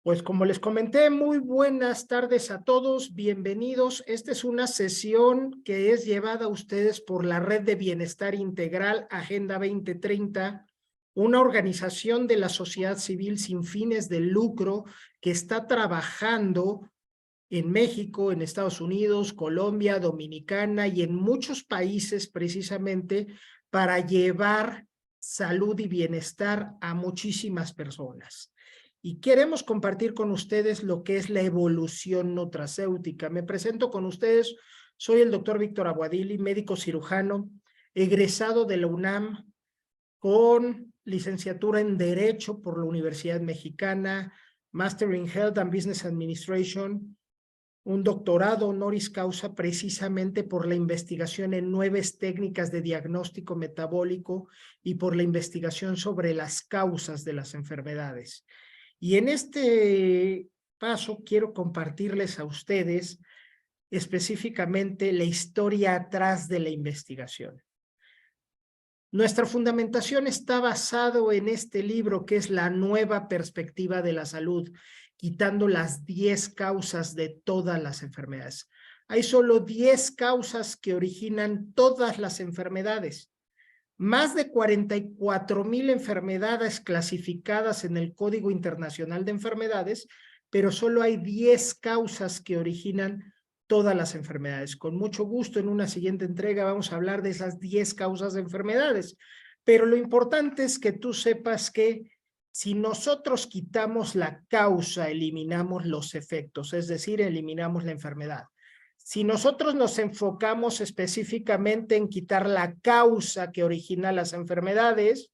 Pues como les comenté, muy buenas tardes a todos, bienvenidos. Esta es una sesión que es llevada a ustedes por la Red de Bienestar Integral Agenda 2030, una organización de la sociedad civil sin fines de lucro que está trabajando en México, en Estados Unidos, Colombia, Dominicana y en muchos países precisamente para llevar salud y bienestar a muchísimas personas. Y queremos compartir con ustedes lo que es la evolución nutracéutica. Me presento con ustedes, soy el doctor Víctor Aguadili, médico cirujano, egresado de la UNAM con licenciatura en Derecho por la Universidad Mexicana, Master in Health and Business Administration, un doctorado honoris causa precisamente por la investigación en nuevas técnicas de diagnóstico metabólico y por la investigación sobre las causas de las enfermedades. Y en este paso quiero compartirles a ustedes específicamente la historia atrás de la investigación. Nuestra fundamentación está basado en este libro que es La Nueva Perspectiva de la Salud, quitando las 10 causas de todas las enfermedades. Hay solo 10 causas que originan todas las enfermedades. Más de 44,000 enfermedades clasificadas en el Código Internacional de Enfermedades, pero solo hay 10 causas que originan todas las enfermedades. Con mucho gusto, en una siguiente entrega vamos a hablar de esas 10 causas de enfermedades, pero lo importante es que tú sepas que si nosotros quitamos la causa, eliminamos los efectos, es decir, eliminamos la enfermedad. Si nosotros nos enfocamos específicamente en quitar la causa que origina las enfermedades,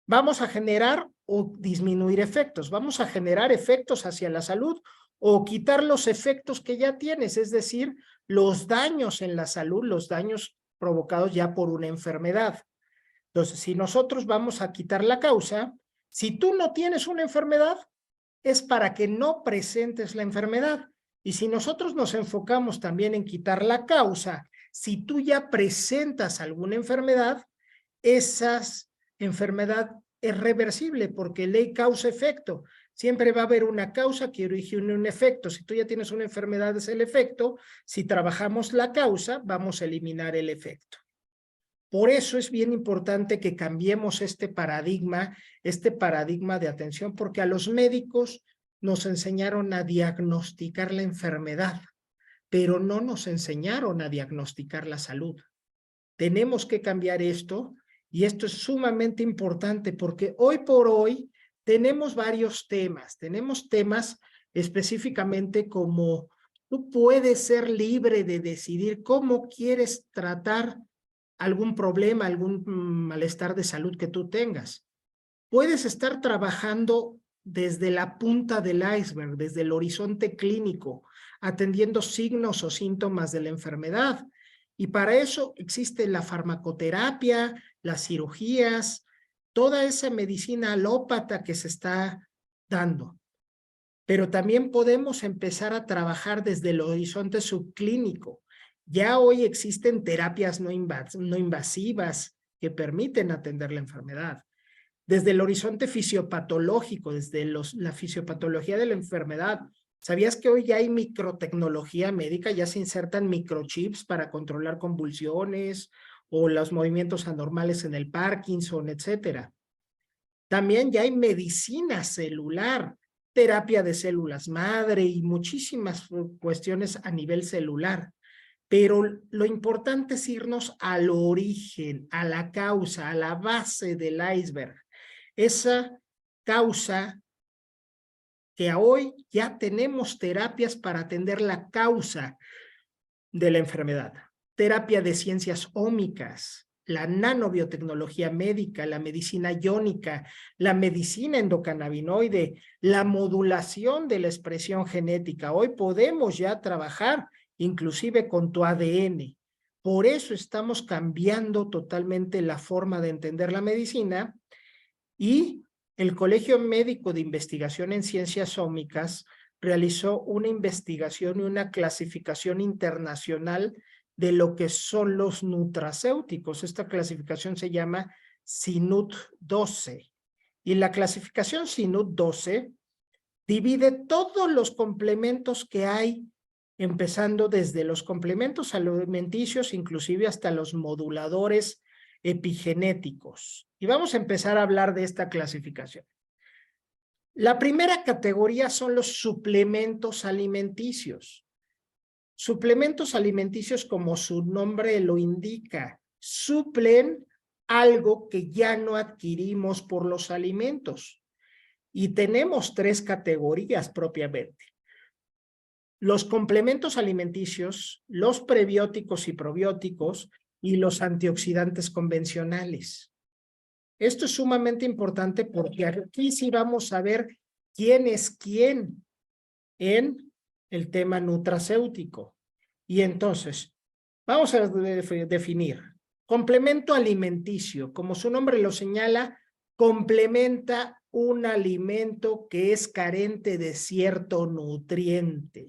vamos a generar o disminuir efectos, vamos a generar efectos hacia la salud o quitar los efectos que ya tienes, es decir, los daños en la salud, los daños provocados ya por una enfermedad. Entonces, si nosotros vamos a quitar la causa, si tú no tienes una enfermedad, es para que no presentes la enfermedad. Y si nosotros nos enfocamos también en quitar la causa, si tú ya presentas alguna enfermedad, esa enfermedad es reversible porque ley causa-efecto. Siempre va a haber una causa que origine un efecto. Si tú ya tienes una enfermedad, es el efecto. Si trabajamos la causa, vamos a eliminar el efecto. Por eso es bien importante que cambiemos este paradigma de atención, porque a los médicos nos enseñaron a diagnosticar la enfermedad, pero no nos enseñaron a diagnosticar la salud. Tenemos que cambiar esto, y esto es sumamente importante porque hoy por hoy tenemos varios temas. Tenemos temas específicamente como tú puedes ser libre de decidir cómo quieres tratar algún problema, algún malestar de salud que tú tengas. Puedes estar trabajando desde la punta del iceberg, desde el horizonte clínico, atendiendo signos o síntomas de la enfermedad. Y para eso existe la farmacoterapia, las cirugías, toda esa medicina alópata que se está dando. Pero también podemos empezar a trabajar desde el horizonte subclínico. Ya hoy existen terapias no invasivas que permiten atender la enfermedad. Desde el horizonte fisiopatológico, desde la fisiopatología de la enfermedad. ¿Sabías que hoy ya hay microtecnología médica? Ya se insertan microchips para controlar convulsiones o los movimientos anormales en el Parkinson, etcétera. También ya hay medicina celular, terapia de células madre y muchísimas cuestiones a nivel celular. Pero lo importante es irnos al origen, a la causa, a la base del iceberg. Esa causa que hoy ya tenemos terapias para atender la causa de la enfermedad. Terapia de ciencias ómicas, la nanobiotecnología médica, la medicina iónica, la medicina endocannabinoide, la modulación de la expresión genética. Hoy podemos ya trabajar inclusive con tu ADN. Por eso estamos cambiando totalmente la forma de entender la medicina, y el Colegio Médico de Investigación en Ciencias Ómicas realizó una investigación y una clasificación internacional de lo que son los nutracéuticos. Esta clasificación se llama CINUT 12. Y la clasificación CINUT 12 divide todos los complementos que hay, empezando desde los complementos alimenticios, inclusive hasta los moduladores epigenéticos. Y vamos a empezar a hablar de esta clasificación. La primera categoría son los suplementos alimenticios. Suplementos alimenticios, como su nombre lo indica, suplen algo que ya no adquirimos por los alimentos. Y tenemos tres categorías propiamente. Los complementos alimenticios, los prebióticos y probióticos y los antioxidantes convencionales. Esto es sumamente importante porque aquí sí vamos a ver quién es quién en el tema nutracéutico. Y entonces, vamos a definir. Complemento alimenticio, como su nombre lo señala, complementa un alimento que es carente de cierto nutriente.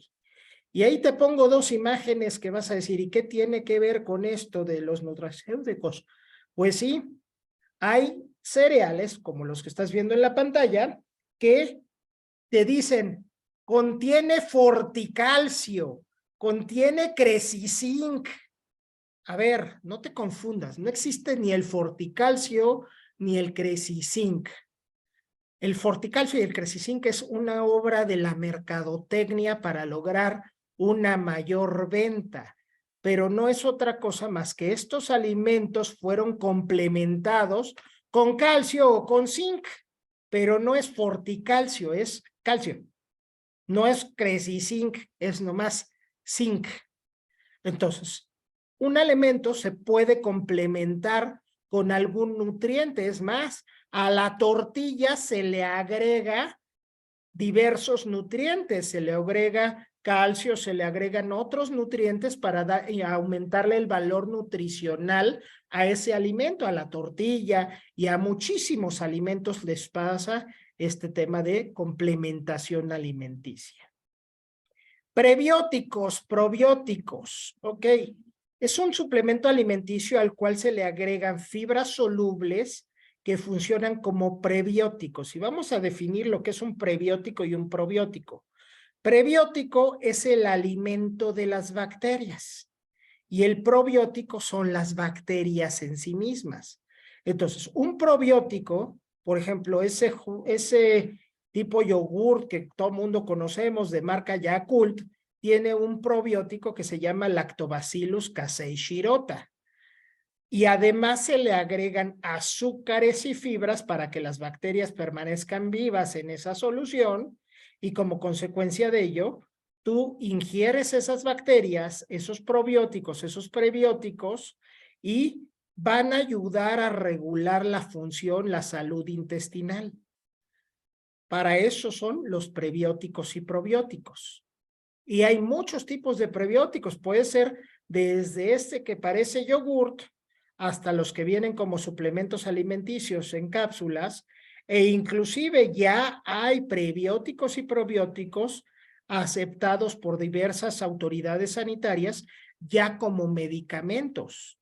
Y ahí te pongo dos imágenes que vas a decir, ¿y qué tiene que ver con esto de los nutracéuticos? Pues sí, hay cereales, como los que estás viendo en la pantalla, que te dicen, contiene forticalcio, contiene cresizinc. A ver, no te confundas, no existe ni el forticalcio ni el cresizinc. El forticalcio y el cresizinc es una obra de la mercadotecnia para lograr una mayor venta, pero no es otra cosa más que estos alimentos fueron complementados con calcio o con zinc, pero no es forticalcio, es calcio. No es cresizinc, es nomás zinc. Entonces, un alimento se puede complementar con algún nutriente. Es más, a la tortilla se le agrega diversos nutrientes, se le agrega calcio, se le agregan otros nutrientes para aumentarle el valor nutricional a ese alimento, a la tortilla, y a muchísimos alimentos les pasa este tema de complementación alimenticia. Prebióticos, probióticos, ok. Es un suplemento alimenticio al cual se le agregan fibras solubles que funcionan como prebióticos. Y vamos a definir lo que es un prebiótico y un probiótico. Prebiótico es el alimento de las bacterias y el probiótico son las bacterias en sí mismas. Entonces, un probiótico, por ejemplo, ese tipo yogur que todo el mundo conocemos de marca Yakult, tiene un probiótico que se llama Lactobacillus casei shirota. Y además se le agregan azúcares y fibras para que las bacterias permanezcan vivas en esa solución, y como consecuencia de ello, tú ingieres esas bacterias, esos probióticos, esos prebióticos, y van a ayudar a regular la función, la salud intestinal. Para eso son los prebióticos y probióticos. Y hay muchos tipos de prebióticos. Puede ser desde este que parece yogurt hasta los que vienen como suplementos alimenticios en cápsulas, e inclusive ya hay prebióticos y probióticos aceptados por diversas autoridades sanitarias ya como medicamentos.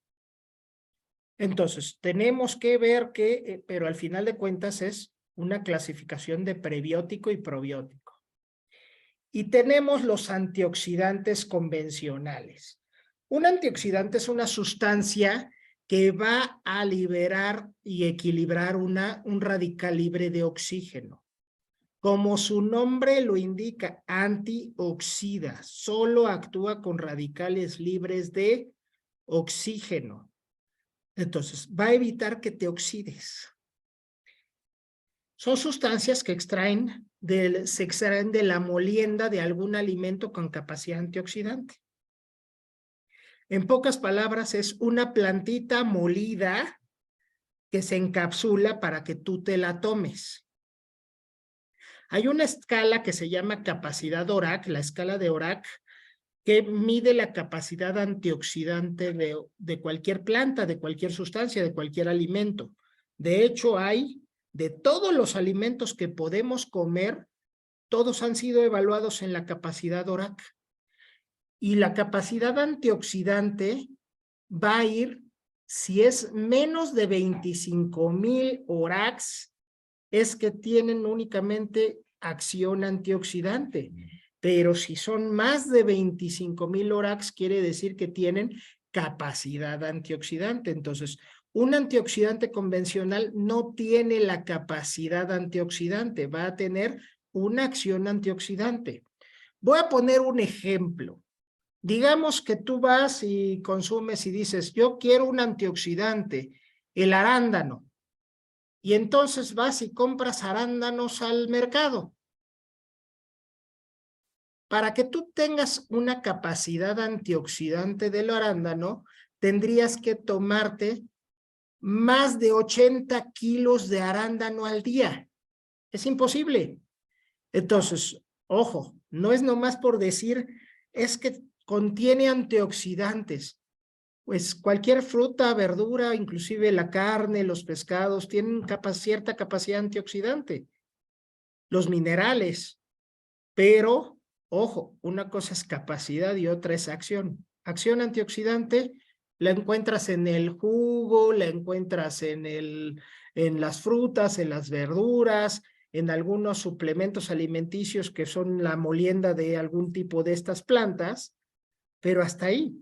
Entonces, tenemos que ver que, pero al final de cuentas es una clasificación de prebiótico y probiótico. Y tenemos los antioxidantes convencionales. Un antioxidante es una sustancia que va a liberar y equilibrar un radical libre de oxígeno. Como su nombre lo indica, antioxida, solo actúa con radicales libres de oxígeno. Entonces, va a evitar que te oxides. Son sustancias que se extraen de la molienda de algún alimento con capacidad antioxidante. En pocas palabras, es una plantita molida que se encapsula para que tú te la tomes. Hay una escala que se llama capacidad ORAC, la escala de ORAC, que mide la capacidad antioxidante de cualquier planta, de cualquier sustancia, de cualquier alimento. De hecho, de todos los alimentos que podemos comer, todos han sido evaluados en la capacidad ORAC. Y la capacidad antioxidante va a ir, si es menos de 25,000 ORACs, es que tienen únicamente acción antioxidante. Pero si son más de 25,000 ORACs, quiere decir que tienen capacidad antioxidante. Entonces, un antioxidante convencional no tiene la capacidad antioxidante, va a tener una acción antioxidante. Voy a poner un ejemplo. Digamos que tú vas y consumes y dices, yo quiero un antioxidante, el arándano. Y entonces vas y compras arándanos al mercado. Para que tú tengas una capacidad antioxidante del arándano, tendrías que tomarte más de 80 kilos de arándano al día. Es imposible. Entonces, ojo, no es nomás por decir, es que contiene antioxidantes. Pues cualquier fruta, verdura, inclusive la carne, los pescados, tienen cierta capacidad antioxidante. Los minerales, pero, ojo, una cosa es capacidad y otra es acción. Acción antioxidante la encuentras en el jugo, la encuentras en las frutas, en las verduras, en algunos suplementos alimenticios que son la molienda de algún tipo de estas plantas, pero hasta ahí.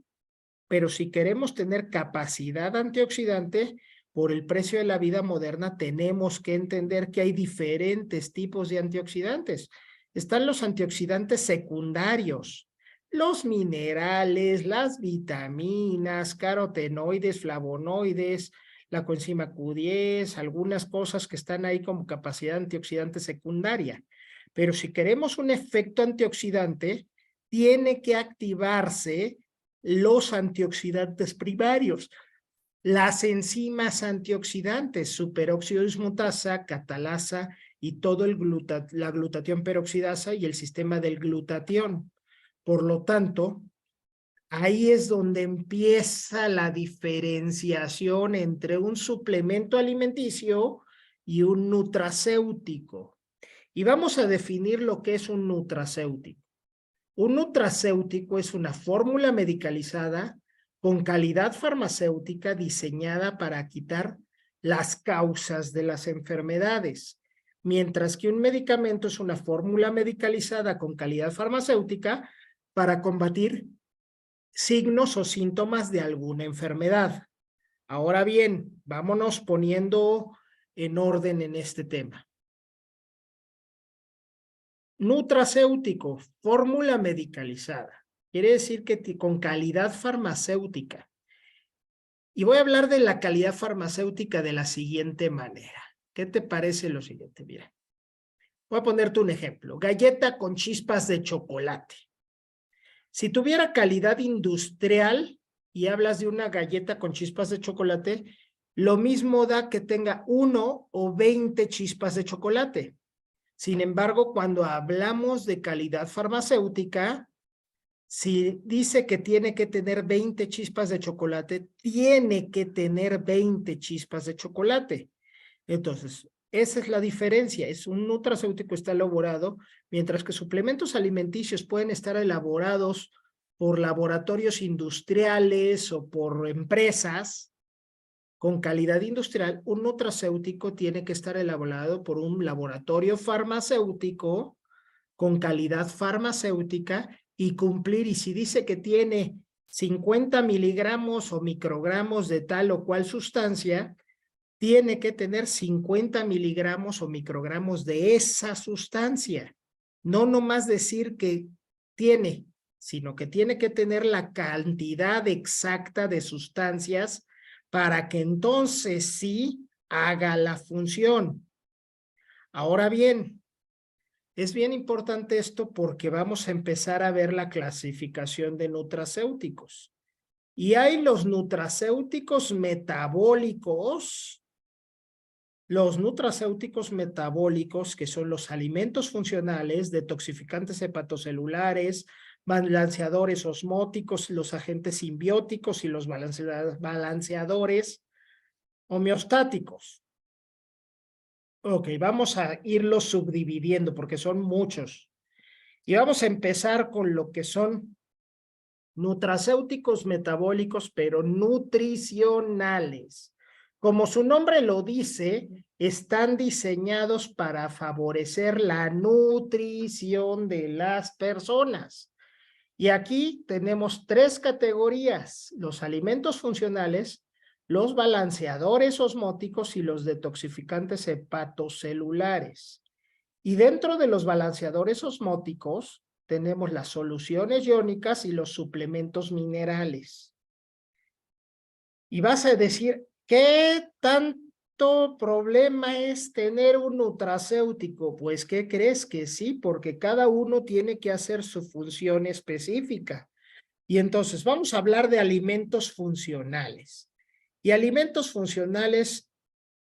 Pero si queremos tener capacidad antioxidante, por el precio de la vida moderna, tenemos que entender que hay diferentes tipos de antioxidantes. Están los antioxidantes secundarios, los minerales, las vitaminas, carotenoides, flavonoides, la coenzima Q10, algunas cosas que están ahí como capacidad antioxidante secundaria. Pero si queremos un efecto antioxidante, tiene que activarse los antioxidantes primarios, las enzimas antioxidantes, superóxido dismutasa, catalasa y todo la glutatión peroxidasa y el sistema del glutatión. Por lo tanto, ahí es donde empieza la diferenciación entre un suplemento alimenticio y un nutracéutico. Y vamos a definir lo que es un nutracéutico. Un nutracéutico es una fórmula medicalizada con calidad farmacéutica diseñada para quitar las causas de las enfermedades, mientras que un medicamento es una fórmula medicalizada con calidad farmacéutica para combatir signos o síntomas de alguna enfermedad. Ahora bien, vámonos poniendo en orden en este tema. Nutracéutico, fórmula medicalizada. Quiere decir que con calidad farmacéutica. Y voy a hablar de la calidad farmacéutica de la siguiente manera. ¿Qué te parece lo siguiente? Mira, voy a ponerte un ejemplo. Galleta con chispas de chocolate. Si tuviera calidad industrial y hablas de una galleta con chispas de chocolate, lo mismo da que tenga 1 o 20 chispas de chocolate. Sin embargo, cuando hablamos de calidad farmacéutica, si dice que tiene que tener 20 chispas de chocolate, tiene que tener 20 chispas de chocolate. Entonces, esa es la diferencia. Es un nutracéutico está elaborado, mientras que suplementos alimenticios pueden estar elaborados por laboratorios industriales o por empresas con calidad industrial. Un nutracéutico tiene que estar elaborado por un laboratorio farmacéutico con calidad farmacéutica y cumplir. Y si dice que tiene 50 miligramos o microgramos de tal o cual sustancia, tiene que tener 50 miligramos o microgramos de esa sustancia. No nomás decir que tiene, sino que tiene que tener la cantidad exacta de sustancias para que entonces sí haga la función. Ahora bien, es bien importante esto porque vamos a empezar a ver la clasificación de nutracéuticos. Y hay los nutracéuticos metabólicos. Los nutracéuticos metabólicos, que son los alimentos funcionales, detoxificantes hepatocelulares, balanceadores osmóticos, los agentes simbióticos y los balanceadores homeostáticos. Ok, vamos a irlos subdividiendo porque son muchos. Y vamos a empezar con lo que son nutracéuticos metabólicos, pero nutricionales. Como su nombre lo dice, están diseñados para favorecer la nutrición de las personas. Y aquí tenemos 3 categorías: los alimentos funcionales, los balanceadores osmóticos y los detoxificantes hepatocelulares. Y dentro de los balanceadores osmóticos tenemos las soluciones iónicas y los suplementos minerales. Y vas a decir, ¿qué tanto problema es tener un nutracéutico? Pues, ¿qué crees? Que sí, porque cada uno tiene que hacer su función específica. Y entonces vamos a hablar de alimentos funcionales. Y alimentos funcionales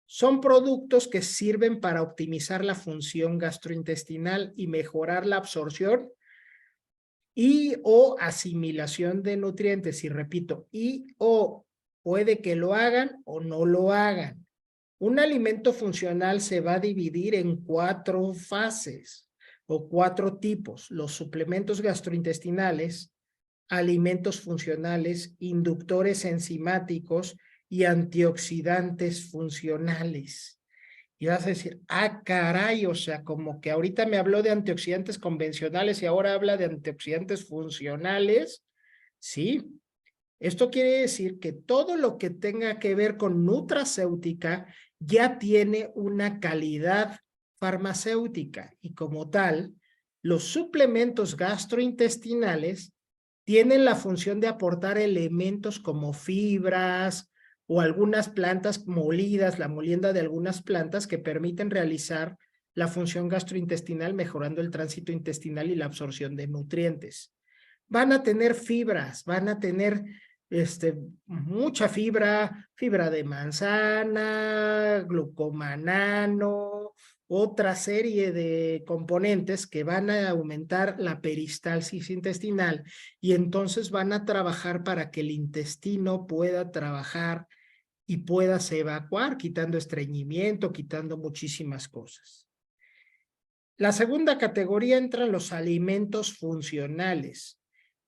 son productos que sirven para optimizar la función gastrointestinal y mejorar la absorción y o asimilación de nutrientes. Y repito, y o puede que lo hagan o no lo hagan. Un alimento funcional se va a dividir en 4 fases o 4 tipos: los suplementos gastrointestinales, alimentos funcionales, inductores enzimáticos y antioxidantes funcionales. Y vas a decir, ah, caray, o sea, como que ahorita me habló de antioxidantes convencionales y ahora habla de antioxidantes funcionales. Sí, esto quiere decir que todo lo que tenga que ver con nutracéutica ya tiene una calidad farmacéutica, y como tal, los suplementos gastrointestinales tienen la función de aportar elementos como fibras o algunas plantas molidas, la molienda de algunas plantas que permiten realizar la función gastrointestinal, mejorando el tránsito intestinal y la absorción de nutrientes. Van a tener fibras, van a tener mucha fibra, fibra de manzana, glucomanano, otra serie de componentes que van a aumentar la peristalsis intestinal, y entonces van a trabajar para que el intestino pueda trabajar y puedas evacuar, quitando estreñimiento, quitando muchísimas cosas. La segunda categoría entran los alimentos funcionales.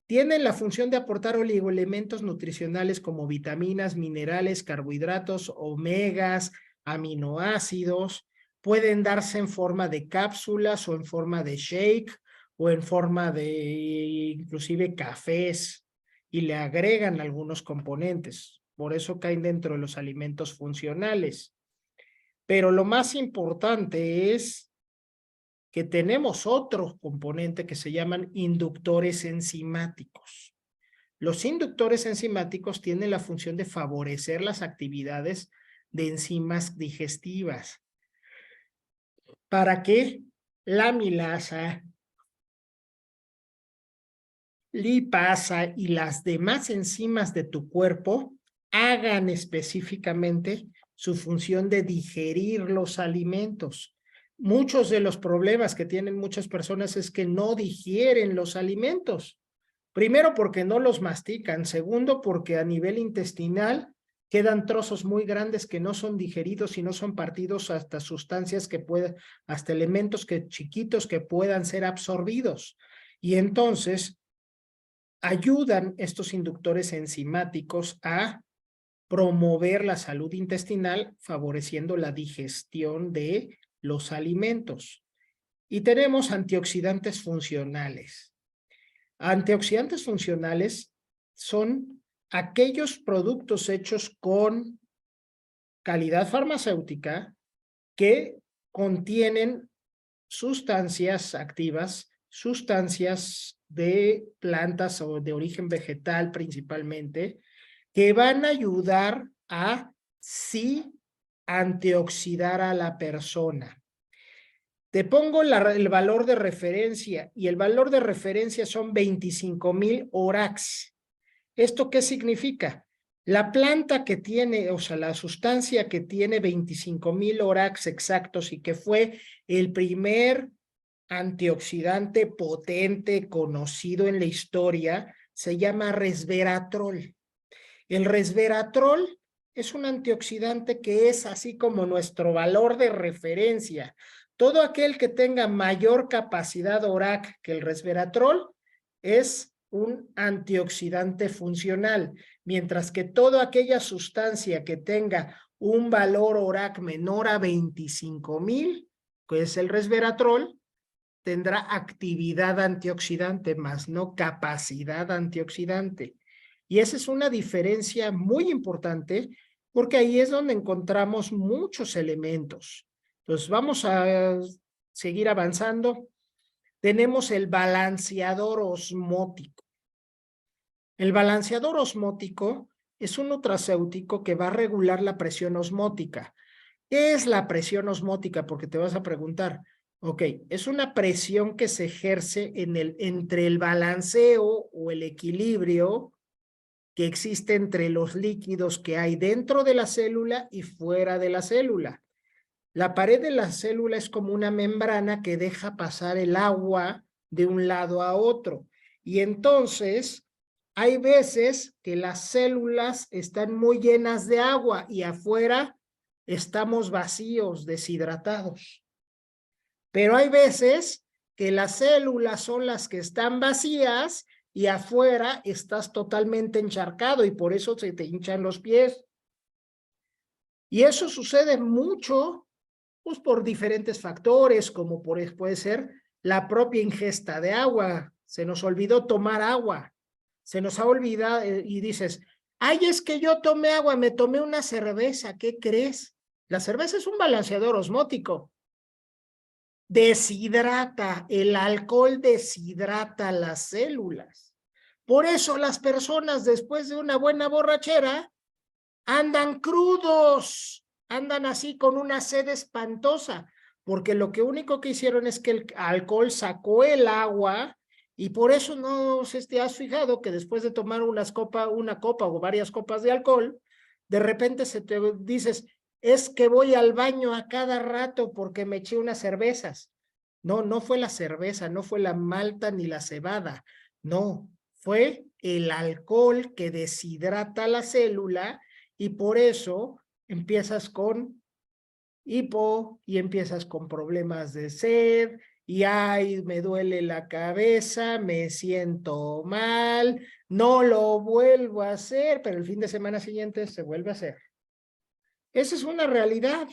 Tienen la función de aportar oligoelementos nutricionales como vitaminas, minerales, carbohidratos, omegas, aminoácidos. Pueden darse en forma de cápsulas o en forma de shake o en forma de inclusive cafés, y le agregan algunos componentes. Por eso caen dentro de los alimentos funcionales. Pero lo más importante es que tenemos otro componente que se llaman inductores enzimáticos. Los inductores enzimáticos tienen la función de favorecer las actividades de enzimas digestivas. ¿Para qué? La amilasa, lipasa y las demás enzimas de tu cuerpo hagan específicamente su función de digerir los alimentos. Muchos de los problemas que tienen muchas personas es que no digieren los alimentos. Primero, porque no los mastican. Segundo, porque a nivel intestinal quedan trozos muy grandes que no son digeridos y no son partidos hasta sustancias que puedan, hasta elementos chiquitos que puedan ser absorbidos. Y entonces ayudan estos inductores enzimáticos a promover la salud intestinal, favoreciendo la digestión de los alimentos. Y tenemos antioxidantes funcionales. Antioxidantes funcionales son aquellos productos hechos con calidad farmacéutica que contienen sustancias activas, sustancias de plantas o de origen vegetal principalmente, que van a ayudar a sí antioxidar a la persona. Te pongo el valor de referencia, y el valor de referencia son 25,000 ORACs. ¿Esto qué significa? La planta que tiene, o sea, la sustancia que tiene 25,000 ORACs exactos y que fue el primer antioxidante potente conocido en la historia, se llama resveratrol. El resveratrol es un antioxidante que es así como nuestro valor de referencia. Todo aquel que tenga mayor capacidad ORAC que el resveratrol es un antioxidante funcional, mientras que toda aquella sustancia que tenga un valor ORAC menor a 25,000, que es el resveratrol, tendrá actividad antioxidante, más no capacidad antioxidante. Y esa es una diferencia muy importante porque ahí es donde encontramos muchos elementos. Entonces vamos a seguir avanzando. Tenemos el balanceador osmótico. El balanceador osmótico es un nutracéutico que va a regular la presión osmótica. ¿Qué es la presión osmótica? Porque te vas a preguntar, ok, es una presión que se ejerce entre el balanceo o el equilibrio que existe entre los líquidos que hay dentro de la célula y fuera de la célula. La pared de la célula es como una membrana que deja pasar el agua de un lado a otro. Y entonces hay veces que las células están muy llenas de agua y afuera estamos vacíos, deshidratados. Pero hay veces que las células son las que están vacías y afuera estás totalmente encharcado y por eso se te hinchan los pies. Y eso sucede mucho, pues por diferentes factores, como puede ser la propia ingesta de agua. Se nos olvidó tomar agua. Se nos ha olvidado y dices, ay, es que yo tomé agua, me tomé una cerveza, ¿qué crees? La cerveza es un balanceador osmótico. Deshidrata, el alcohol deshidrata las células. Por eso las personas después de una buena borrachera andan crudos, andan así con una sed espantosa, porque lo que único que hicieron es que el alcohol sacó el agua y por eso no te has fijado que después de tomar una copa o varias copas de alcohol, de repente se te dices, es que voy al baño a cada rato porque me eché unas cervezas. No, no fue la cerveza, no fue la malta ni la cebada, no, fue el alcohol que deshidrata la célula y por eso empiezas con hipo y empiezas con problemas de sed y ay, me duele la cabeza, me siento mal, no lo vuelvo a hacer, pero el fin de semana siguiente se vuelve a hacer. Esa es una realidad.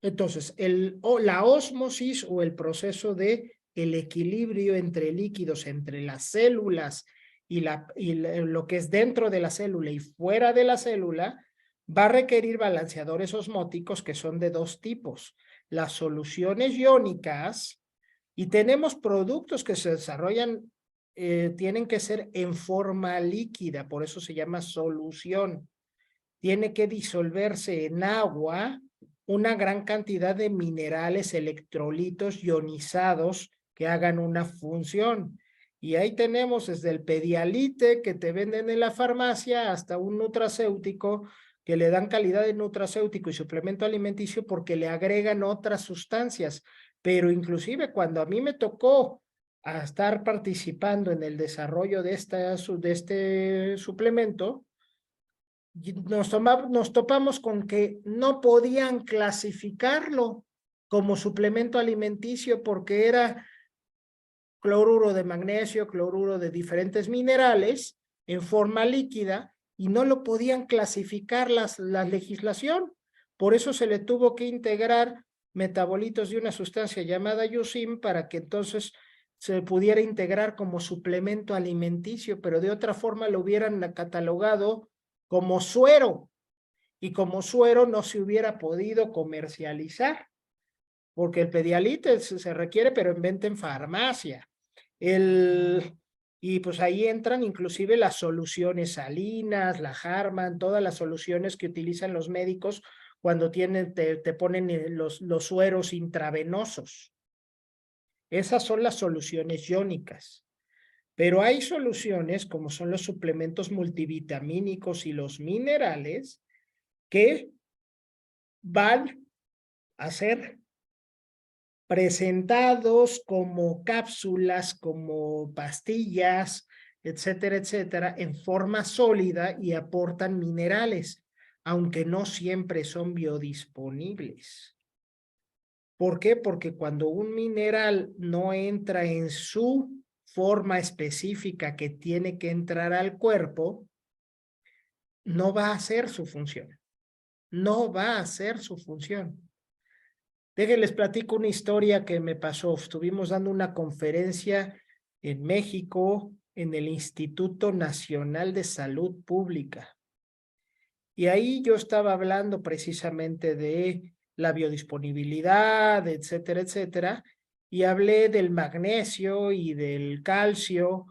Entonces, la ósmosis o el proceso de el equilibrio entre líquidos, entre las células y lo que es dentro de la célula y fuera de la célula, va a requerir balanceadores osmóticos que son de dos tipos. Las soluciones iónicas, y tenemos productos que se desarrollan, tienen que ser en forma líquida, por eso se llama solución. Tiene que disolverse en agua una gran cantidad de minerales, electrolitos ionizados que hagan una función. Y ahí tenemos desde el Pedialite que te venden en la farmacia hasta un nutracéutico que le dan calidad de nutracéutico y suplemento alimenticio porque le agregan otras sustancias. Pero inclusive cuando a mí me tocó a estar participando en el desarrollo de este suplemento, nos topamos con que no podían clasificarlo como suplemento alimenticio porque era cloruro de magnesio, cloruro de diferentes minerales en forma líquida y no lo podían clasificar la legislación. Por eso se le tuvo que integrar metabolitos de una sustancia llamada yusim para que entonces se pudiera integrar como suplemento alimenticio, pero de otra forma lo hubieran catalogado como suero y como suero no se hubiera podido comercializar porque el Pedialite se requiere pero en venta en farmacia. Y pues ahí entran inclusive las soluciones salinas, la Harman, todas las soluciones que utilizan los médicos cuando te ponen los sueros intravenosos. Esas son las soluciones iónicas. Pero hay soluciones como son los suplementos multivitamínicos y los minerales que van a ser presentados como cápsulas, como pastillas, etcétera, etcétera, en forma sólida y aportan minerales, aunque no siempre son biodisponibles. ¿Por qué? Porque cuando un mineral no entra en su forma específica que tiene que entrar al cuerpo, no va a hacer su función. no va a hacer su función. Déjenles platico una historia que me pasó. Estuvimos dando una conferencia en México, en el Instituto Nacional de Salud Pública. Y ahí yo estaba hablando precisamente de la biodisponibilidad, etcétera, etcétera, y hablé del magnesio y del calcio,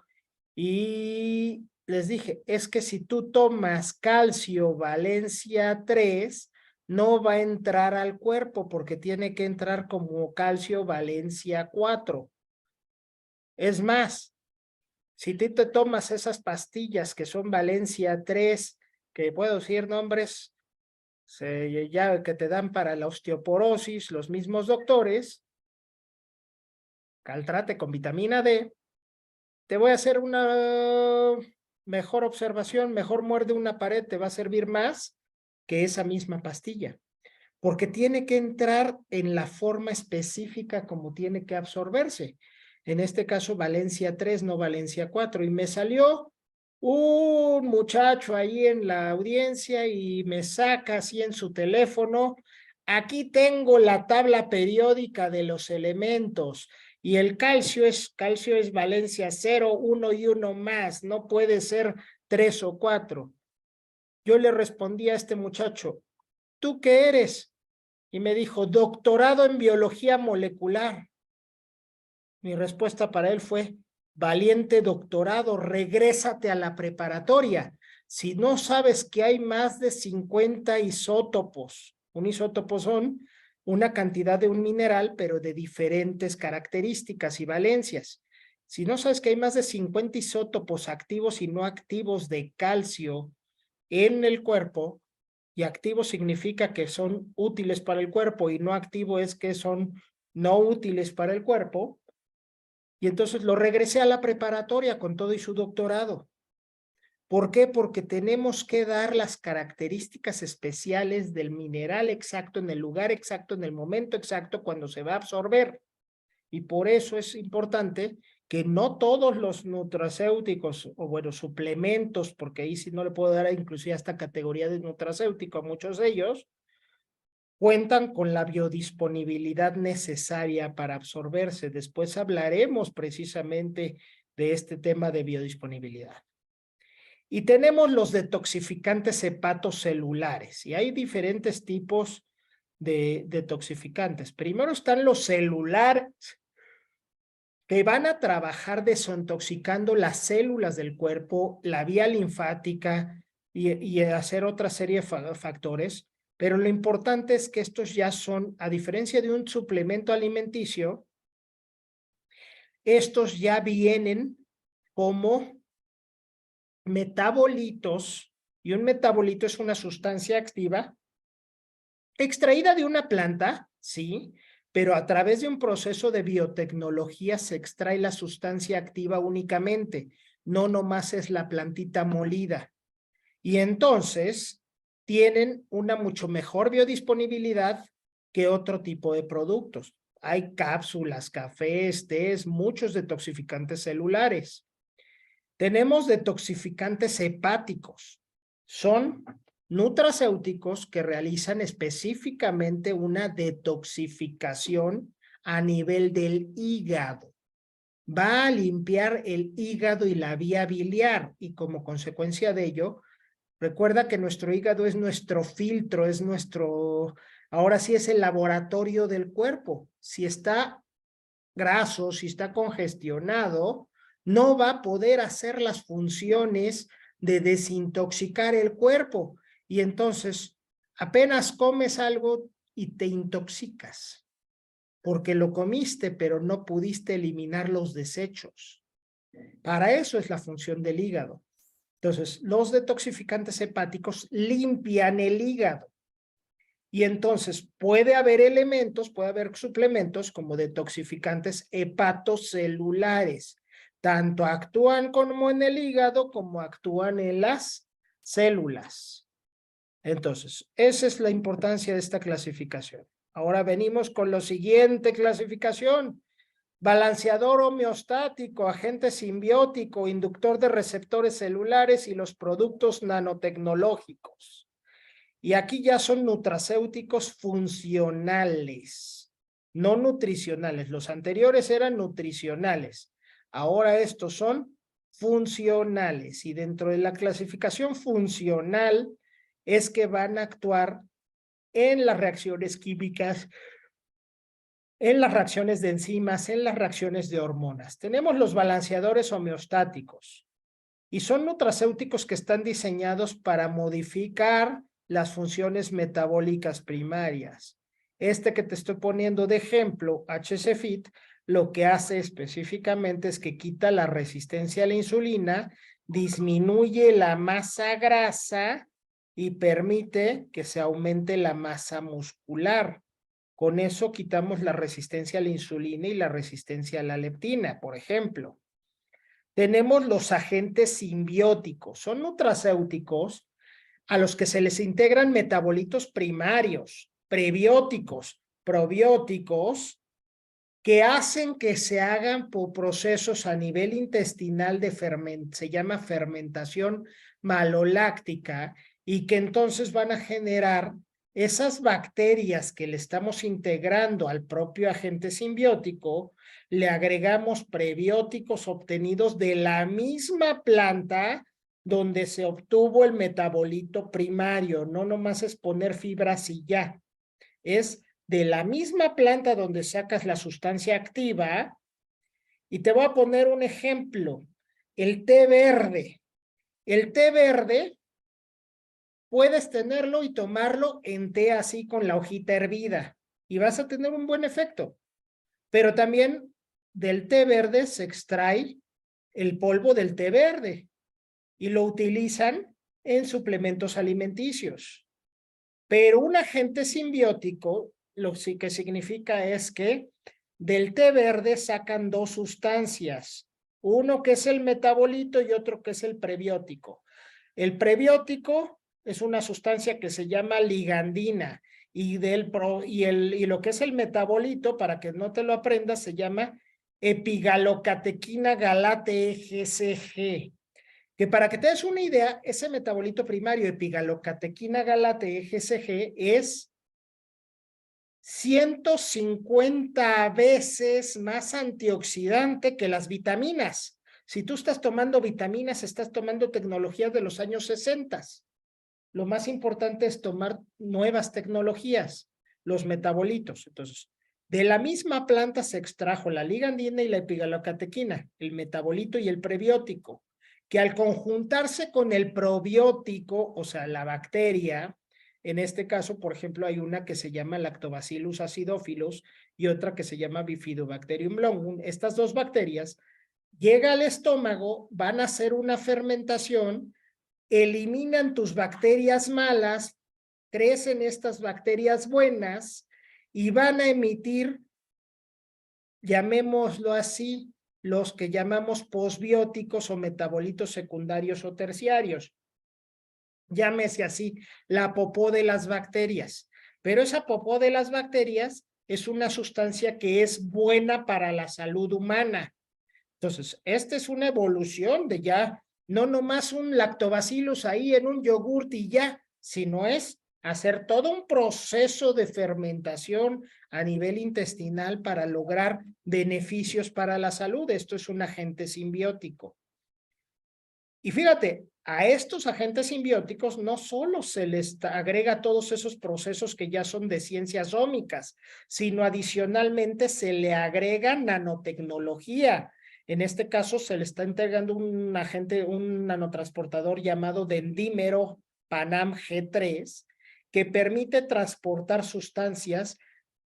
y les dije, es que si tú tomas calcio valencia 3, no va a entrar al cuerpo porque tiene que entrar como calcio valencia 4. Es más, si tú te tomas esas pastillas que son valencia 3, que puedo decir nombres, ya que te dan para la osteoporosis, los mismos doctores, Caltrate con vitamina D, te voy a hacer una mejor observación, mejor muerde una pared, te va a servir más que esa misma pastilla, porque tiene que entrar en la forma específica como tiene que absorberse. En este caso, valencia 3, no valencia 4, y me salió un muchacho ahí en la audiencia y me saca así en su teléfono, aquí tengo la tabla periódica de los elementos y el calcio es valencia 0, 1 y 1 más, no puede ser 3 o 4. Yo le respondí a este muchacho, ¿tú qué eres? Y me dijo, doctorado en biología molecular. Mi respuesta para él fue, valiente doctorado, regrésate a la preparatoria. Si no sabes que hay más de 50 isótopos, un isótopo son una cantidad de un mineral, pero de diferentes características y valencias. Si no sabes que hay más de 50 isótopos activos y no activos de calcio en el cuerpo, y activo significa que son útiles para el cuerpo y no activo es que son no útiles para el cuerpo, y entonces lo regresé a la preparatoria con todo y su doctorado. ¿Por qué? Porque tenemos que dar las características especiales del mineral exacto, en el lugar exacto, en el momento exacto, cuando se va a absorber. Y por eso es importante que no todos los nutracéuticos, o bueno, suplementos, porque ahí sí no le puedo dar inclusive esta categoría de nutracéutico a muchos de ellos, cuentan con la biodisponibilidad necesaria para absorberse. Después hablaremos precisamente de este tema de biodisponibilidad. Y tenemos los detoxificantes hepatocelulares, y hay diferentes tipos de detoxificantes. Primero están los celulares, que van a trabajar desintoxicando las células del cuerpo, la vía linfática y hacer otra serie de factores. Pero lo importante es que estos ya son, a diferencia de un suplemento alimenticio, estos ya vienen como metabolitos, y un metabolito es una sustancia activa extraída de una planta, sí, pero a través de un proceso de biotecnología se extrae la sustancia activa únicamente, no nomás es la plantita molida. Y entonces tienen una mucho mejor biodisponibilidad que otro tipo de productos. Hay cápsulas, cafés, tés, muchos detoxificantes celulares. Tenemos detoxificantes hepáticos. Son nutracéuticos que realizan específicamente una detoxificación a nivel del hígado. Va a limpiar el hígado y la vía biliar, y como consecuencia de ello, recuerda que nuestro hígado es nuestro filtro, es nuestro, ahora sí es el laboratorio del cuerpo. Si está graso, si está congestionado, no va a poder hacer las funciones de desintoxicar el cuerpo. Y entonces, apenas comes algo y te intoxicas, porque lo comiste, pero no pudiste eliminar los desechos. Para eso es la función del hígado. Entonces, los detoxificantes hepáticos limpian el hígado. Y entonces puede haber elementos, puede haber suplementos como detoxificantes hepatocelulares. Tanto actúan como en el hígado como actúan en las células. Entonces, esa es la importancia de esta clasificación. Ahora venimos con la siguiente clasificación. Balanceador homeostático, agente simbiótico, inductor de receptores celulares y los productos nanotecnológicos. Y aquí ya son nutracéuticos funcionales, no nutricionales. Los anteriores eran nutricionales. Ahora estos son funcionales. Y dentro de la clasificación funcional es que van a actuar en las reacciones químicas, en las reacciones de enzimas, en las reacciones de hormonas. Tenemos los balanceadores homeostáticos y son nutracéuticos que están diseñados para modificar las funciones metabólicas primarias. Este que te estoy poniendo de ejemplo, HCFIT, lo que hace específicamente es que quita la resistencia a la insulina, disminuye la masa grasa y permite que se aumente la masa muscular. Con eso quitamos la resistencia a la insulina y la resistencia a la leptina, por ejemplo. Tenemos los agentes simbióticos, son nutracéuticos a los que se les integran metabolitos primarios, prebióticos, probióticos, que hacen que se hagan por procesos a nivel intestinal de se llama fermentación maloláctica, y que entonces van a generar esas bacterias que le estamos integrando al propio agente simbiótico. Le agregamos prebióticos obtenidos de la misma planta donde se obtuvo el metabolito primario. No nomás es poner fibras y ya, es de la misma planta donde sacas la sustancia activa. Y te voy a poner un ejemplo, el té verde. El té verde puedes tenerlo y tomarlo en té así con la hojita hervida y vas a tener un buen efecto. Pero también del té verde se extrae el polvo del té verde y lo utilizan en suplementos alimenticios. Pero un agente simbiótico lo que significa es que del té verde sacan dos sustancias, uno que es el metabolito y otro que es el prebiótico. El prebiótico es una sustancia que se llama ligandina y lo que es el metabolito, para que no te lo aprendas, se llama epigalocatequina galate GCG. Que para que te des una idea, ese metabolito primario, epigalocatequina galate GCG, es 150 veces más antioxidante que las vitaminas. Si tú estás tomando vitaminas, estás tomando tecnologías de los años 60. Lo más importante es tomar nuevas tecnologías, los metabolitos. Entonces, de la misma planta se extrajo la ligandina y la epigalocatequina, el metabolito y el prebiótico, que al conjuntarse con el probiótico, o sea, la bacteria, en este caso, por ejemplo, hay una que se llama Lactobacillus acidophilus y otra que se llama Bifidobacterium longum. Estas dos bacterias llega al estómago, van a hacer una fermentación, eliminan tus bacterias malas, crecen estas bacterias buenas y van a emitir, llamémoslo así, los que llamamos posbióticos o metabolitos secundarios o terciarios. Llámese así, la popó de las bacterias. Pero esa popó de las bacterias es una sustancia que es buena para la salud humana. Entonces, esta es una evolución de ya, no nomás un lactobacillus ahí en un yogurt y ya, sino es hacer todo un proceso de fermentación a nivel intestinal para lograr beneficios para la salud. Esto es un agente simbiótico. Y fíjate, a estos agentes simbióticos no solo se les agrega todos esos procesos que ya son de ciencias ómicas, sino adicionalmente se le agrega nanotecnología. En este caso se le está integrando un agente, un nanotransportador llamado dendímero Panam G3, que permite transportar sustancias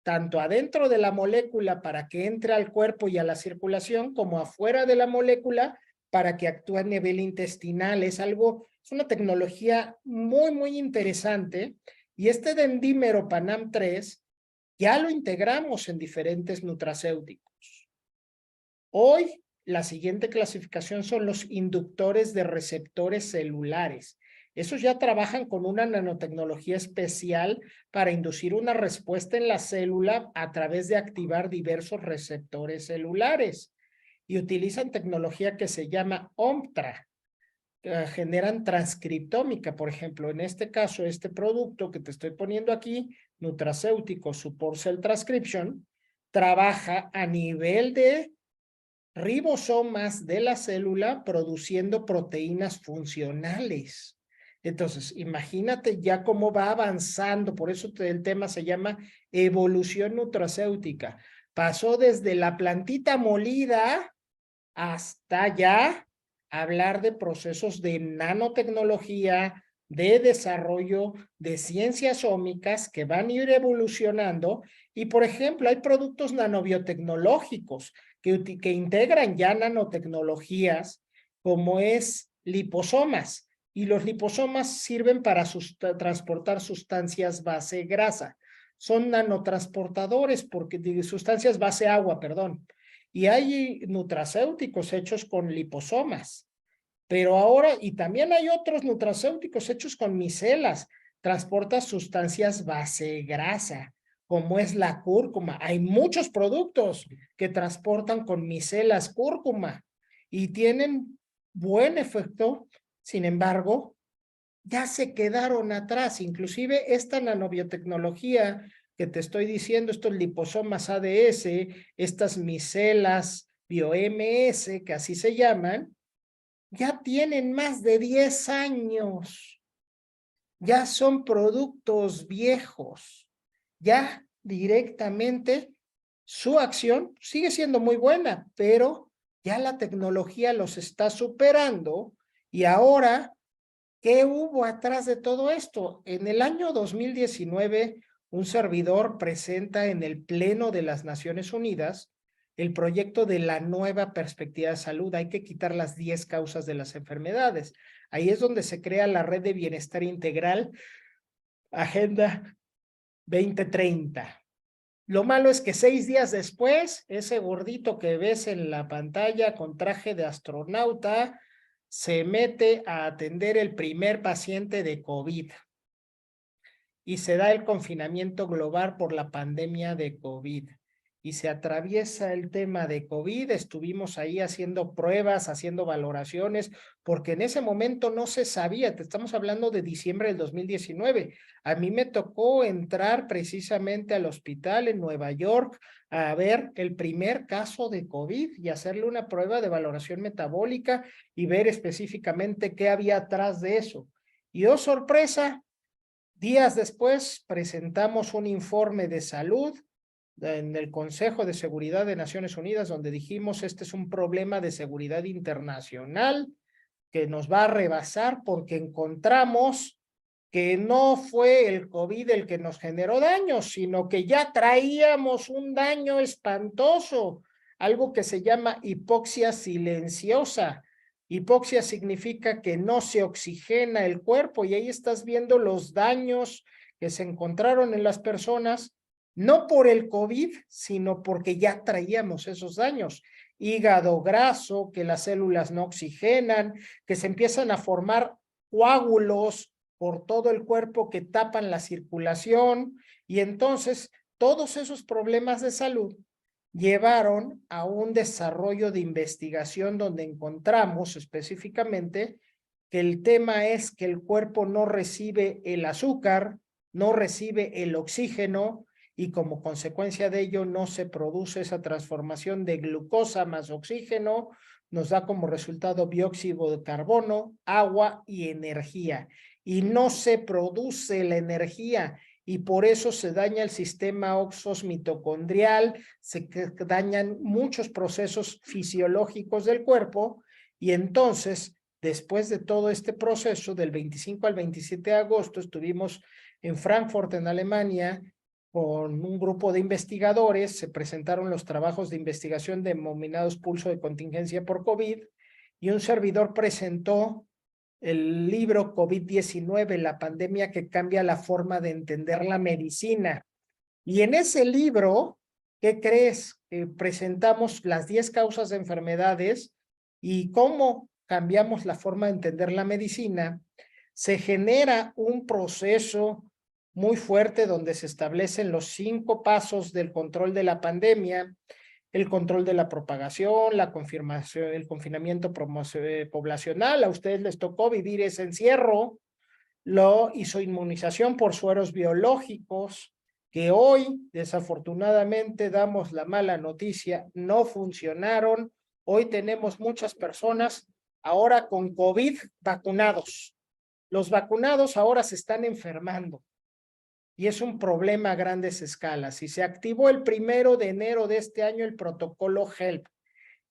tanto adentro de la molécula para que entre al cuerpo y a la circulación, como afuera de la molécula para que actúe a nivel intestinal. Es una tecnología muy, muy interesante. Y este dendímero Panam 3 ya lo integramos en diferentes nutracéuticos. Hoy, la siguiente clasificación son los inductores de receptores celulares. Esos ya trabajan con una nanotecnología especial para inducir una respuesta en la célula a través de activar diversos receptores celulares. Y utilizan tecnología que se llama OMTRA. generan transcriptómica. Por ejemplo, en este caso, este producto que te estoy poniendo aquí, nutracéutico Support Cell Transcription, trabaja a nivel de ribosomas de la célula produciendo proteínas funcionales. Entonces, imagínate ya cómo va avanzando, por eso el tema se llama evolución nutracéutica. Pasó desde la plantita molida hasta ya hablar de procesos de nanotecnología, de desarrollo de ciencias ómicas que van a ir evolucionando. Y, por ejemplo, hay productos nanobiotecnológicos que integran ya nanotecnologías como es liposomas. Y los liposomas sirven para transportar sustancias base grasa. Son nanotransportadores, porque sustancias base agua, perdón. Y hay nutracéuticos hechos con liposomas. Pero ahora, y también hay otros nutracéuticos hechos con micelas, transporta sustancias base grasa, como es la cúrcuma. Hay muchos productos que transportan con micelas cúrcuma y tienen buen efecto. Sin embargo, ya se quedaron atrás. Inclusive esta nanobiotecnología que te estoy diciendo, estos liposomas ADS, estas micelas BioMS, que así se llaman, ya tienen más de 10 años. Ya son productos viejos. Ya directamente su acción sigue siendo muy buena, pero ya la tecnología los está superando y ahora, ¿qué hubo atrás de todo esto? En el año 2019, un servidor presenta en el Pleno de las Naciones Unidas el proyecto de la nueva perspectiva de salud. Hay que quitar las 10 causas de las enfermedades. Ahí es donde se crea la red de bienestar integral, Agenda 2030. Lo malo es que 6 días después, ese gordito que ves en la pantalla con traje de astronauta se mete a atender el primer paciente de COVID y se da el confinamiento global por la pandemia de COVID y se atraviesa el tema de COVID. Estuvimos ahí haciendo pruebas, haciendo valoraciones, porque en ese momento no se sabía. Te estamos hablando de diciembre del 2019. A mí me tocó entrar precisamente al hospital en Nueva York a ver el primer caso de COVID y hacerle una prueba de valoración metabólica y ver específicamente qué había atrás de eso. Y oh, sorpresa, días después presentamos un informe de salud en el Consejo de Seguridad de Naciones Unidas, donde dijimos este es un problema de seguridad internacional que nos va a rebasar porque encontramos que no fue el COVID el que nos generó daños, sino que ya traíamos un daño espantoso, algo que se llama hipoxia silenciosa. Hipoxia significa que no se oxigena el cuerpo y ahí estás viendo los daños que se encontraron en las personas, no por el COVID, sino porque ya traíamos esos daños. Hígado graso, que las células no oxigenan, que se empiezan a formar coágulos por todo el cuerpo que tapan la circulación y entonces todos esos problemas de salud llevaron a un desarrollo de investigación donde encontramos específicamente que el tema es que el cuerpo no recibe el azúcar, no recibe el oxígeno y como consecuencia de ello no se produce esa transformación de glucosa más oxígeno, nos da como resultado dióxido de carbono, agua y energía. Y no se produce la energía y por eso se daña el sistema oxomitocondrial, se dañan muchos procesos fisiológicos del cuerpo y entonces, después de todo este proceso, del 25 al 27 de agosto, estuvimos en Frankfurt, en Alemania, con un grupo de investigadores, se presentaron los trabajos de investigación denominados Pulso de Contingencia por COVID y un servidor presentó el libro COVID-19, la pandemia que cambia la forma de entender la medicina. Y en ese libro, ¿qué crees? Presentamos las 10 causas de enfermedades y cómo cambiamos la forma de entender la medicina. Se genera un proceso muy fuerte donde se establecen los 5 pasos del control de la pandemia, el control de la propagación, la confirmación, el confinamiento poblacional. A ustedes les tocó vivir ese encierro, lo hizo inmunización por sueros biológicos, que hoy, desafortunadamente, damos la mala noticia, no funcionaron. Hoy tenemos muchas personas ahora con COVID vacunados. Los vacunados ahora se están enfermando y es un problema a grandes escalas. Y se activó el 1 de enero de este año el protocolo HELP,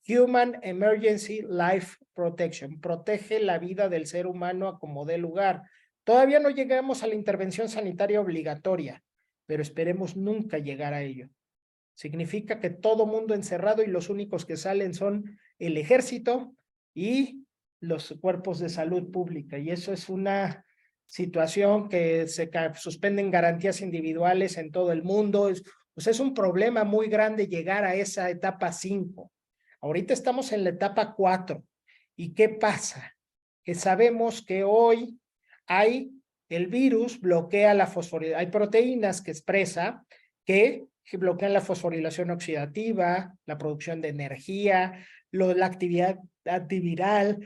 Human Emergency Life Protection, protege la vida del ser humano a como dé lugar. Todavía no llegamos a la intervención sanitaria obligatoria, pero esperemos nunca llegar a ello. Significa que todo mundo encerrado y los únicos que salen son el ejército y los cuerpos de salud pública. Y eso es una situación que se suspenden garantías individuales en todo el mundo. Pues es un problema muy grande llegar a esa etapa 5. Ahorita estamos en la etapa 4. ¿Y qué pasa? Que sabemos que hoy el virus bloquea la fosforilación. Hay proteínas que expresa que bloquean la fosforilación oxidativa, la producción de energía, la actividad antiviral,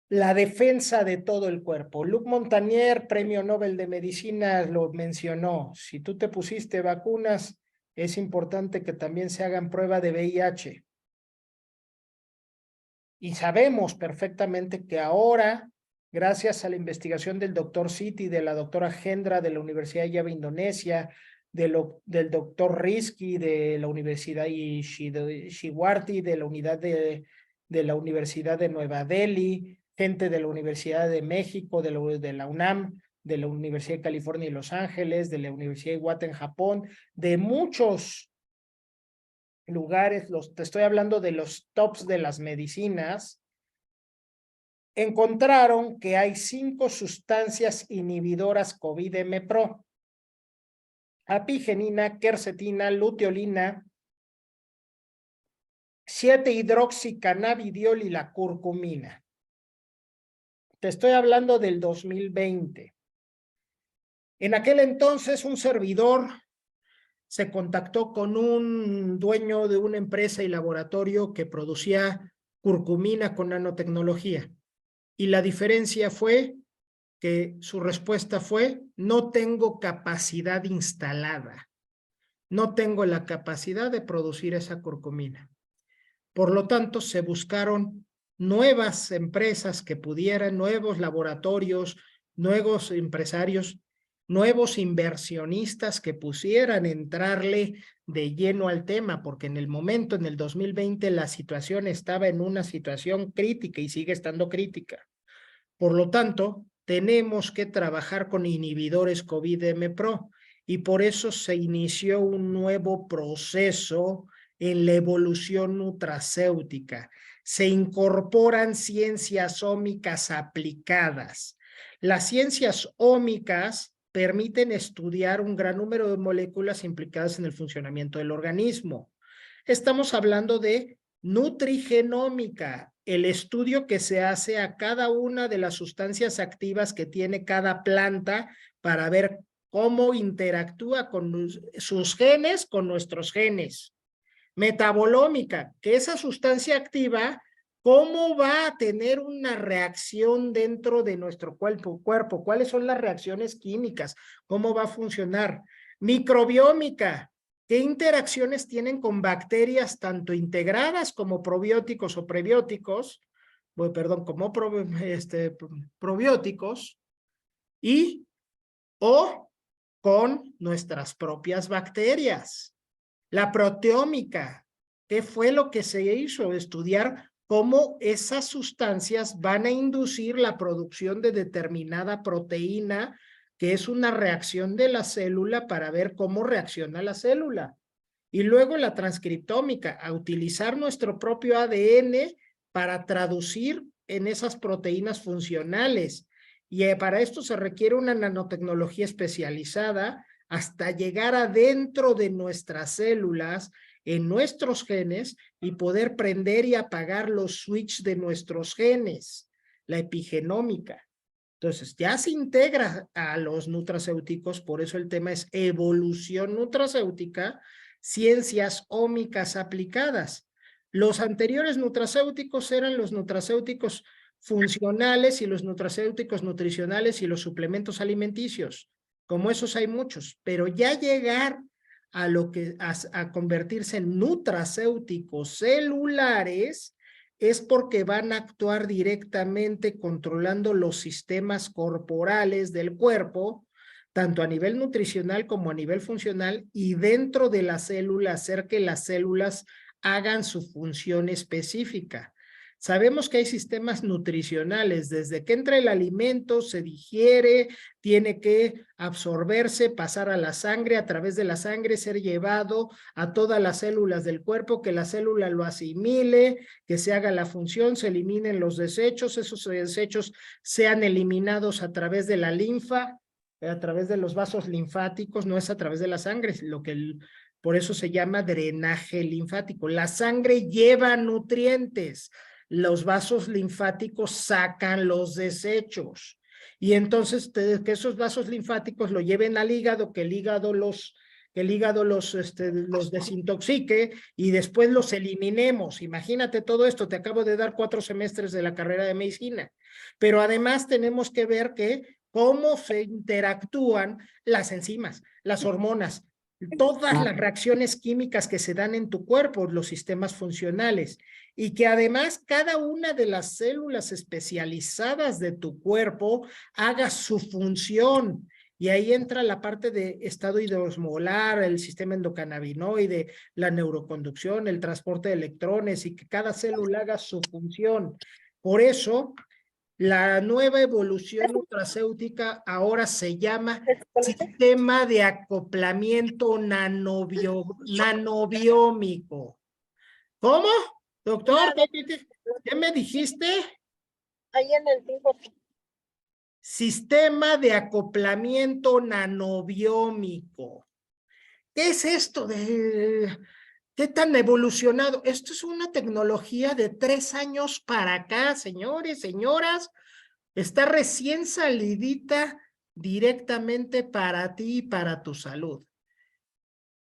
la defensa de todo el cuerpo. Luc Montagnier, premio Nobel de Medicina, lo mencionó. Si tú te pusiste vacunas, es importante que también se hagan prueba de VIH. Y sabemos perfectamente que ahora, gracias a la investigación del doctor Siti, de la doctora Gendra de la Universidad de Java, Indonesia, del doctor Rizky de la Universidad Shiwarti, de la unidad de la Universidad de Nueva Delhi, gente de la Universidad de México, de la UNAM, de la Universidad de California y Los Ángeles, de la Universidad de Iwate en Japón, de muchos lugares, te estoy hablando de los tops de las medicinas, encontraron que hay 5 sustancias inhibidoras COVID-M-Pro: apigenina, quercetina, luteolina, 7-hidroxicannabidiol y la curcumina. Te estoy hablando del 2020. En aquel entonces, un servidor se contactó con un dueño de una empresa y laboratorio que producía curcumina con nanotecnología. Y la diferencia fue que su respuesta fue: no tengo capacidad instalada. No tengo la capacidad de producir esa curcumina. Por lo tanto, se buscaron nuevas empresas que pudieran, nuevos laboratorios, nuevos empresarios, nuevos inversionistas que pusieran entrarle de lleno al tema, porque en el momento, en el 2020, la situación estaba en una situación crítica y sigue estando crítica. Por lo tanto, tenemos que trabajar con inhibidores COVID-M-Pro y por eso se inició un nuevo proceso en la evolución nutracéutica. Se incorporan ciencias ómicas aplicadas. Las ciencias ómicas permiten estudiar un gran número de moléculas implicadas en el funcionamiento del organismo. Estamos hablando de nutrigenómica, el estudio que se hace a cada una de las sustancias activas que tiene cada planta para ver cómo interactúa con sus genes con nuestros genes. Metabolómica, que esa sustancia activa, cómo va a tener una reacción dentro de nuestro cuerpo, cuáles son las reacciones químicas, cómo va a funcionar. Microbiómica, qué interacciones tienen con bacterias tanto integradas como probióticos o prebióticos, como probióticos, o con nuestras propias bacterias. La proteómica, ¿qué fue lo que se hizo? Estudiar cómo esas sustancias van a inducir la producción de determinada proteína, que es una reacción de la célula, para ver cómo reacciona la célula. Y luego la transcriptómica, a utilizar nuestro propio ADN para traducir en esas proteínas funcionales. Y para esto se requiere una nanotecnología especializada hasta llegar adentro de nuestras células, en nuestros genes, y poder prender y apagar los switches de nuestros genes, la epigenómica. Entonces, ya se integra a los nutracéuticos, por eso el tema es evolución nutracéutica, ciencias ómicas aplicadas. Los anteriores nutracéuticos eran los nutracéuticos funcionales y los nutracéuticos nutricionales y los suplementos alimenticios. Como esos hay muchos, pero ya llegar a lo que a convertirse en nutracéuticos celulares es porque van a actuar directamente controlando los sistemas corporales del cuerpo, tanto a nivel nutricional como a nivel funcional, y dentro de la célula hacer que las células hagan su función específica. Sabemos que hay sistemas nutricionales, desde que entra el alimento, se digiere, tiene que absorberse, pasar a la sangre, a través de la sangre ser llevado a todas las células del cuerpo, que la célula lo asimile, que se haga la función, se eliminen los desechos, esos desechos sean eliminados a través de la linfa, a través de los vasos linfáticos, no es a través de la sangre, por eso se llama drenaje linfático. La sangre lleva nutrientes, los vasos linfáticos sacan los desechos. Y entonces que esos vasos linfáticos lo lleven al hígado, que el hígado los desintoxique y después los eliminemos. Imagínate todo esto, te acabo de dar 4 semestres de la carrera de medicina. Pero además tenemos que ver cómo se interactúan las enzimas, las hormonas, todas las reacciones químicas que se dan en tu cuerpo, los sistemas funcionales, y que además cada una de las células especializadas de tu cuerpo haga su función. Y ahí entra la parte de estado hidroosmolar, el sistema endocannabinoide, la neuroconducción, el transporte de electrones, y que cada célula haga su función. Por eso, la nueva evolución nutracéutica ahora se llama sistema de acoplamiento nanobiómico. ¿Cómo? Doctor, ¿qué me dijiste? Ahí en el 5. Sistema de acoplamiento nanobiómico. ¿Qué es esto de qué tan evolucionado? Esto es una tecnología de 3 años para acá, señores, señoras. Está recién salidita directamente para ti y para tu salud.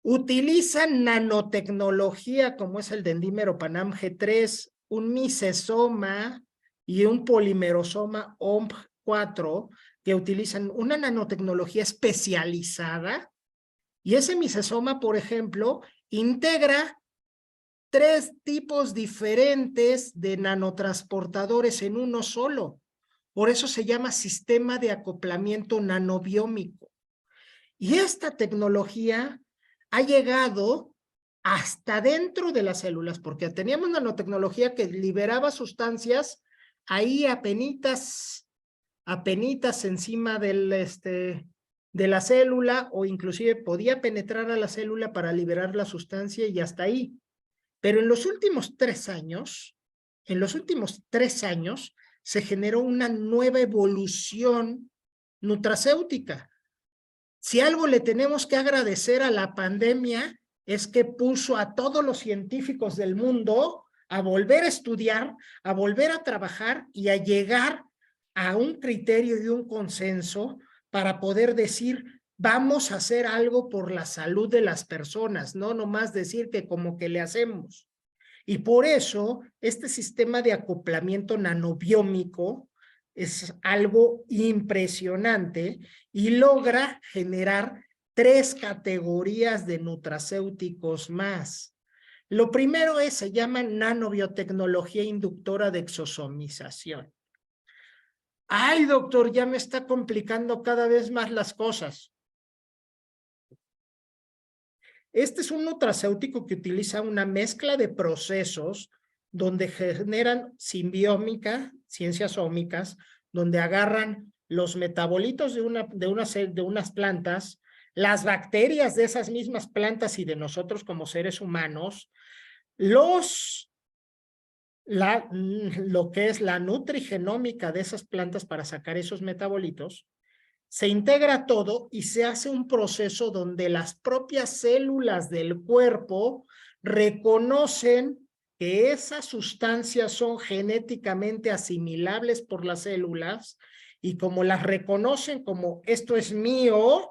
Utilizan nanotecnología como es el dendímero Panam G3, un misesoma y un polimerosoma OMP4 que utilizan una nanotecnología especializada, y ese misesoma, por ejemplo, integra 3 tipos diferentes de nanotransportadores en uno solo. Por eso se llama sistema de acoplamiento nanobiómico. Y esta tecnología ha llegado hasta dentro de las células, porque teníamos nanotecnología que liberaba sustancias ahí apenitas encima de la célula, o inclusive podía penetrar a la célula para liberar la sustancia y hasta ahí. Pero en los últimos 3 años, se generó una nueva evolución nutracéutica. Si algo le tenemos que agradecer a la pandemia es que puso a todos los científicos del mundo a volver a estudiar, a volver a trabajar y a llegar a un criterio y un consenso para poder decir, vamos a hacer algo por la salud de las personas, no nomás decir que como que le hacemos. Y por eso este sistema de acoplamiento nanobiómico es algo impresionante y logra generar 3 categorías de nutracéuticos más. Lo primero se llama nanobiotecnología inductora de exosomización. Ay, doctor, ya me está complicando cada vez más las cosas. Este es un nutracéutico que utiliza una mezcla de procesos donde generan simbiómica, ciencias ómicas, donde agarran los metabolitos de unas plantas, las bacterias de esas mismas plantas y de nosotros como seres humanos, lo que es la nutrigenómica de esas plantas para sacar esos metabolitos, se integra todo y se hace un proceso donde las propias células del cuerpo reconocen que esas sustancias son genéticamente asimilables por las células, y como las reconocen como esto es mío,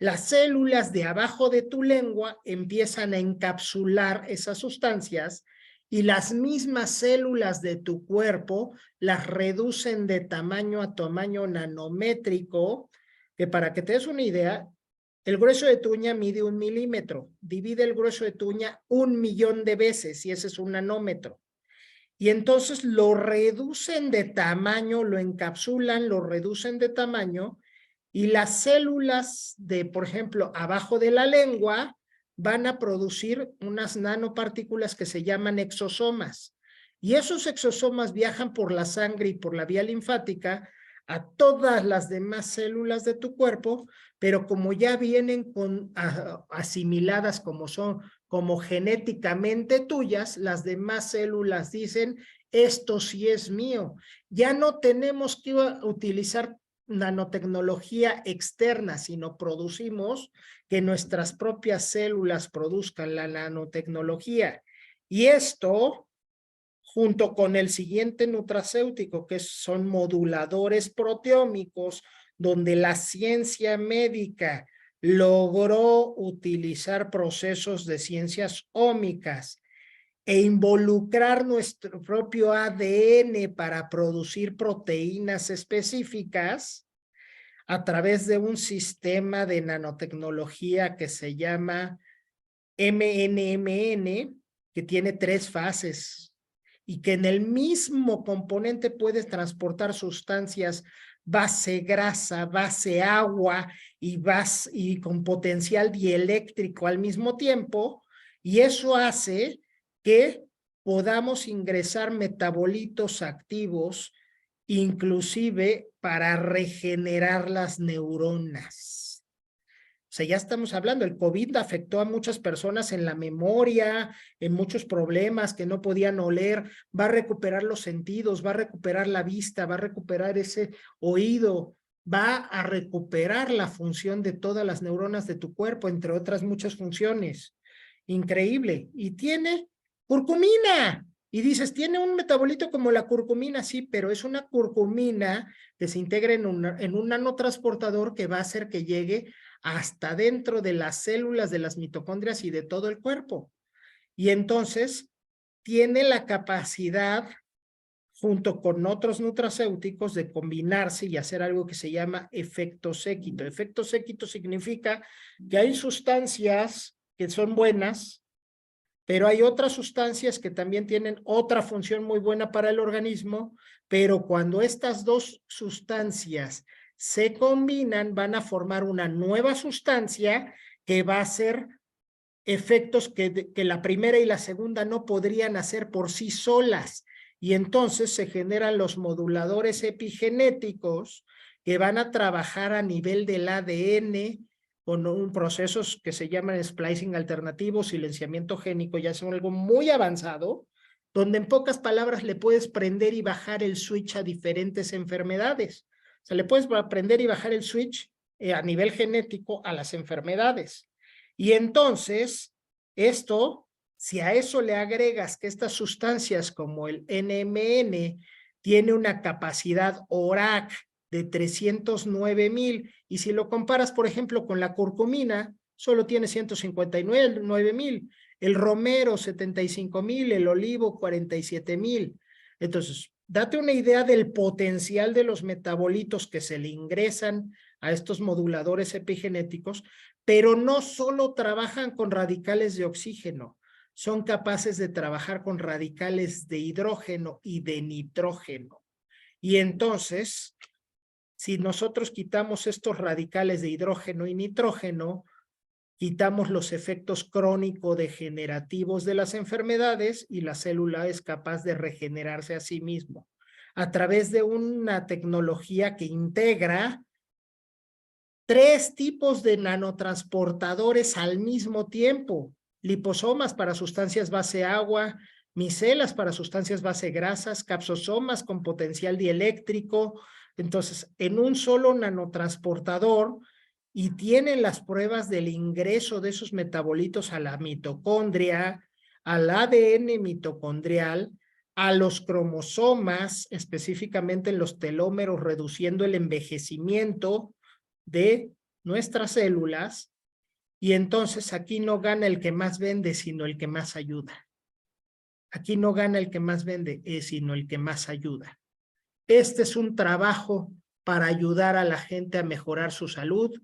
Las células de abajo de tu lengua empiezan a encapsular esas sustancias y las mismas células de tu cuerpo las reducen de tamaño a tamaño nanométrico, que para que te des una idea, el grueso de tu uña mide 1 milímetro, divide el grueso de tu uña 1.000.000 de veces y ese es un nanómetro. Y entonces lo reducen de tamaño, lo encapsulan, lo reducen de tamaño y las células de, por ejemplo, abajo de la lengua van a producir unas nanopartículas que se llaman exosomas. Y esos exosomas viajan por la sangre y por la vía linfática a todas las demás células de tu cuerpo, pero como ya vienen asimiladas como son, como genéticamente tuyas, las demás células dicen, esto sí es mío. Ya no tenemos que utilizar nanotecnología externa, sino producimos que nuestras propias células produzcan la nanotecnología. Y esto, junto con el siguiente nutracéutico, que son moduladores proteómicos, donde la ciencia médica logró utilizar procesos de ciencias ómicas e involucrar nuestro propio ADN para producir proteínas específicas a través de un sistema de nanotecnología que se llama MNMN, que tiene 3 fases y que en el mismo componente puedes transportar sustancias base grasa, base agua y con potencial dieléctrico al mismo tiempo, y eso hace que podamos ingresar metabolitos activos, inclusive para regenerar las neuronas. O sea, ya estamos hablando, el COVID afectó a muchas personas en la memoria, en muchos problemas que no podían oler, va a recuperar los sentidos, va a recuperar la vista, va a recuperar ese oído, va a recuperar la función de todas las neuronas de tu cuerpo, entre otras muchas funciones. Increíble. Y tiene curcumina. Y dices, tiene un metabolito como la curcumina, sí, pero es una curcumina que se integra en un nanotransportador que va a hacer que llegue hasta dentro de las células de las mitocondrias y de todo el cuerpo. Y entonces tiene la capacidad, junto con otros nutracéuticos, de combinarse y hacer algo que se llama efecto séquito. Efecto séquito significa que hay sustancias que son buenas, pero hay otras sustancias que también tienen otra función muy buena para el organismo, pero cuando estas dos sustancias se combinan, van a formar una nueva sustancia que va a hacer efectos que la primera y la segunda no podrían hacer por sí solas. Y entonces se generan los moduladores epigenéticos que van a trabajar a nivel del ADN con procesos que se llaman splicing alternativo, silenciamiento génico, ya son algo muy avanzado, donde en pocas palabras le puedes prender y bajar el switch a diferentes enfermedades. O sea, le puedes prender y bajar el switch a nivel genético a las enfermedades. Y entonces, esto, si a eso le agregas que estas sustancias como el NMN tiene una capacidad ORAC de 309,000, y si lo comparas, por ejemplo, con la curcumina, solo tiene 159,000, el romero 75,000, el olivo 47,000. Entonces, date una idea del potencial de los metabolitos que se le ingresan a estos moduladores epigenéticos, pero no solo trabajan con radicales de oxígeno, son capaces de trabajar con radicales de hidrógeno y de nitrógeno. Y entonces, si nosotros quitamos estos radicales de hidrógeno y nitrógeno, quitamos los efectos crónico-degenerativos de las enfermedades y la célula es capaz de regenerarse a sí mismo a través de una tecnología que integra 3 tipos de nanotransportadores al mismo tiempo: liposomas para sustancias base agua, micelas para sustancias base grasas, capsosomas con potencial dieléctrico. Entonces, en un solo nanotransportador, y tienen las pruebas del ingreso de esos metabolitos a la mitocondria, al ADN mitocondrial, a los cromosomas, específicamente en los telómeros, reduciendo el envejecimiento de nuestras células, y entonces aquí no gana el que más vende, sino el que más ayuda. Aquí no gana el que más vende, sino el que más ayuda. Este es un trabajo para ayudar a la gente a mejorar su salud,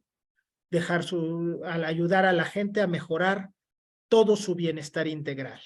ayudar a la gente a mejorar todo su bienestar integral.